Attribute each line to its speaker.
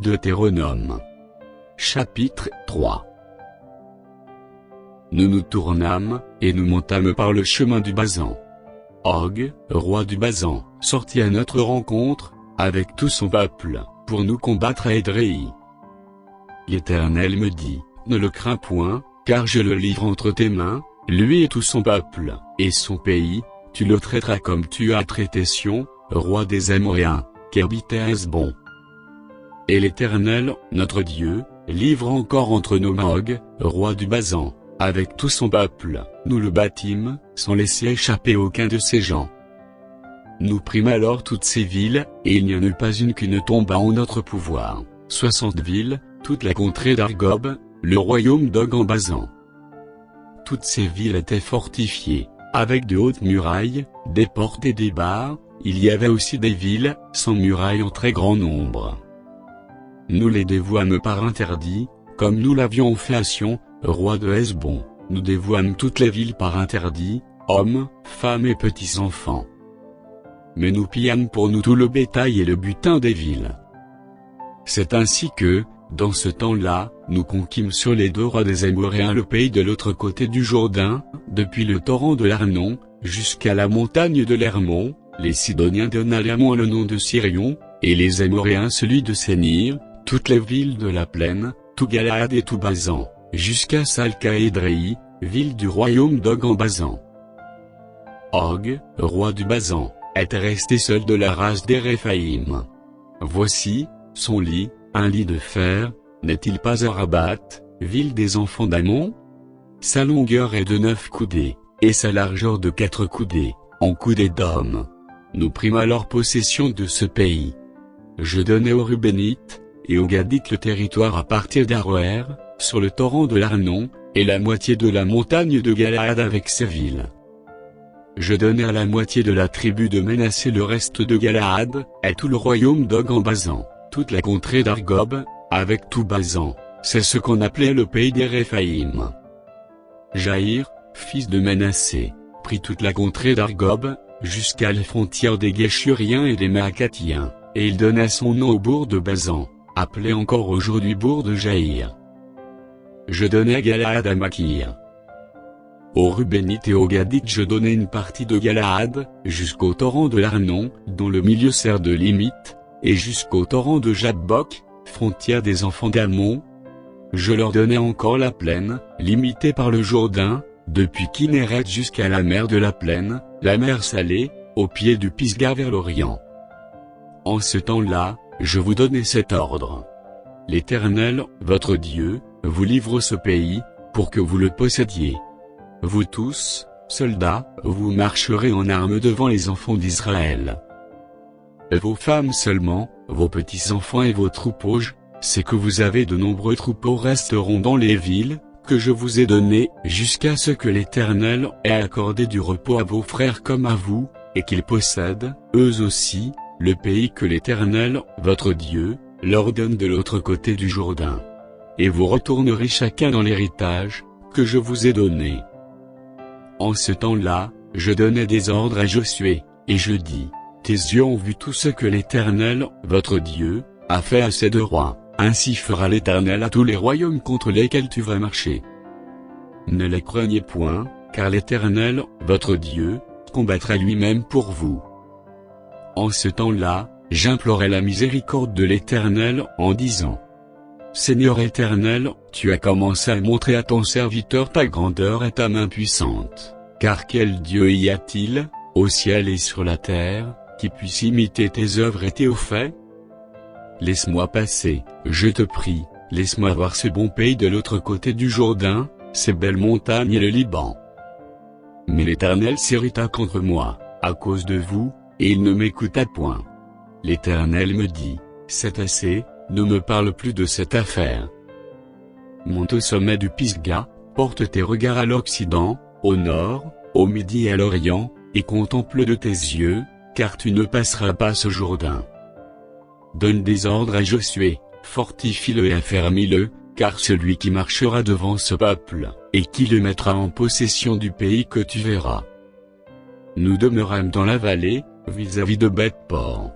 Speaker 1: Deutéronome. Chapitre 3. Nous nous tournâmes, et nous montâmes par le chemin du Basan. Og, roi du Basan, sortit à notre rencontre, avec tout son peuple, pour nous combattre à Édréi. L'Éternel me dit, ne le crains point, car je le livre entre tes mains, lui et tout son peuple, et son pays, tu le traiteras comme tu as traité Sion, roi des Amoréens, qui habitait à Hesbon. Et l'Éternel, notre Dieu, livre encore entre nos mains Og, roi du Basan, avec tout son peuple, nous le battîmes, sans laisser échapper aucun de ses gens. Nous prîmes alors toutes ces villes, et il n'y en eut pas une qui ne tomba en notre pouvoir, 60 villes, toute la contrée d'Argob, le royaume d'Og en Basan. Toutes ces villes étaient fortifiées, avec de hautes murailles, des portes et des barres, il y avait aussi des villes, sans murailles en très grand nombre. Nous les dévouâmes par interdit, comme nous l'avions fait à Sion, roi de Hesbon, nous dévouâmes toutes les villes par interdit, hommes, femmes et petits enfants. Mais nous pillâmes pour nous tout le bétail et le butin des villes. C'est ainsi que, dans ce temps-là, nous conquîmes sur les 2 rois des Amoréens le pays de l'autre côté du Jourdain, depuis le torrent de l'Arnon, jusqu'à la montagne de l'Hermon. Les Sidoniens donnent à l'Hermon le nom de Sirion, et les Amoréens celui de Sénir, toutes les villes de la plaine, tout Galaad et tout Basan, jusqu'à Salca et Édréi, ville du royaume d'Og en Basan. Og, roi du Basan, était resté seul de la race des Réphaïm. Voici, son lit, un lit de fer, n'est-il pas à Rabat, ville des enfants d'Ammon? Sa longueur est de 9 coudées, et sa largeur de 4 coudées, en coudées d'homme. Nous prîmes alors possession de ce pays. Je donnai aux Rubénites, et aux Gadites le territoire à partir d'Aroër, sur le torrent de l'Arnon, et la moitié de la montagne de Galaad avec ses villes. Je donnai à la moitié de la tribu de Ménassé le reste de Galaad, et tout le royaume d'Og en Basan, toute la contrée d'Argob, avec tout Basan, c'est ce qu'on appelait le pays des Réphaïm. Jaïr, fils de Ménassé, prit toute la contrée d'Argob, jusqu'à les frontières des Guéchuriens et des Maacathiens, et il donna son nom au bourg de Basan, appelé encore aujourd'hui bourg de Jaïr. Je donnai Galaad à Makir. Aux Rubénites et aux Gadites je donnai une partie de Galaad, jusqu'au torrent de l'Arnon, dont le milieu sert de limite, et jusqu'au torrent de Jabbok, frontière des enfants d'Ammon. Je leur donnai encore la plaine, limitée par le Jourdain, depuis Kinneret jusqu'à la mer de la plaine, la mer Salée, au pied du Pisga vers l'Orient. En ce temps-là, je vous donnai cet ordre. L'Éternel, votre Dieu, vous livre ce pays, pour que vous le possédiez. Vous tous, soldats, vous marcherez en armes devant les enfants d'Israël. Vos femmes seulement, vos petits-enfants et vos troupeaux, c'est que vous avez de nombreux troupeaux resteront dans les villes, que je vous ai données, jusqu'à ce que l'Éternel ait accordé du repos à vos frères comme à vous, et qu'ils possèdent, eux aussi, le pays que l'Éternel, votre Dieu, leur donne de l'autre côté du Jourdain. Et vous retournerez chacun dans l'héritage, que je vous ai donné. En ce temps-là, je donnai des ordres à Josué, et je dis, tes yeux ont vu tout ce que l'Éternel, votre Dieu, a fait à ces 2 rois, ainsi fera l'Éternel à tous les royaumes contre lesquels tu vas marcher. Ne les craignez point, car l'Éternel, votre Dieu, combattra lui-même pour vous. En ce temps-là, j'implorai la miséricorde de l'Éternel en disant, Seigneur Éternel, tu as commencé à montrer à ton serviteur ta grandeur et ta main puissante, car quel Dieu y a-t-il, au ciel et sur la terre, qui puisse imiter tes œuvres et tes hauts faits? Laisse-moi passer, je te prie, laisse-moi voir ce bon pays de l'autre côté du Jourdain, ces belles montagnes et le Liban. Mais l'Éternel s'irrita contre moi, à cause de vous, et il ne m'écouta point. L'Éternel me dit, c'est assez, ne me parle plus de cette affaire. Monte au sommet du Pisga, porte tes regards à l'Occident, au Nord, au Midi et à l'Orient, et contemple de tes yeux, car tu ne passeras pas ce Jourdain. Donne des ordres à Josué, fortifie-le et affermis-le, car celui qui marchera devant ce peuple, et qui le mettra en possession du pays que tu verras. Nous demeurâmes dans la vallée, vis-à-vis de Beth-Por.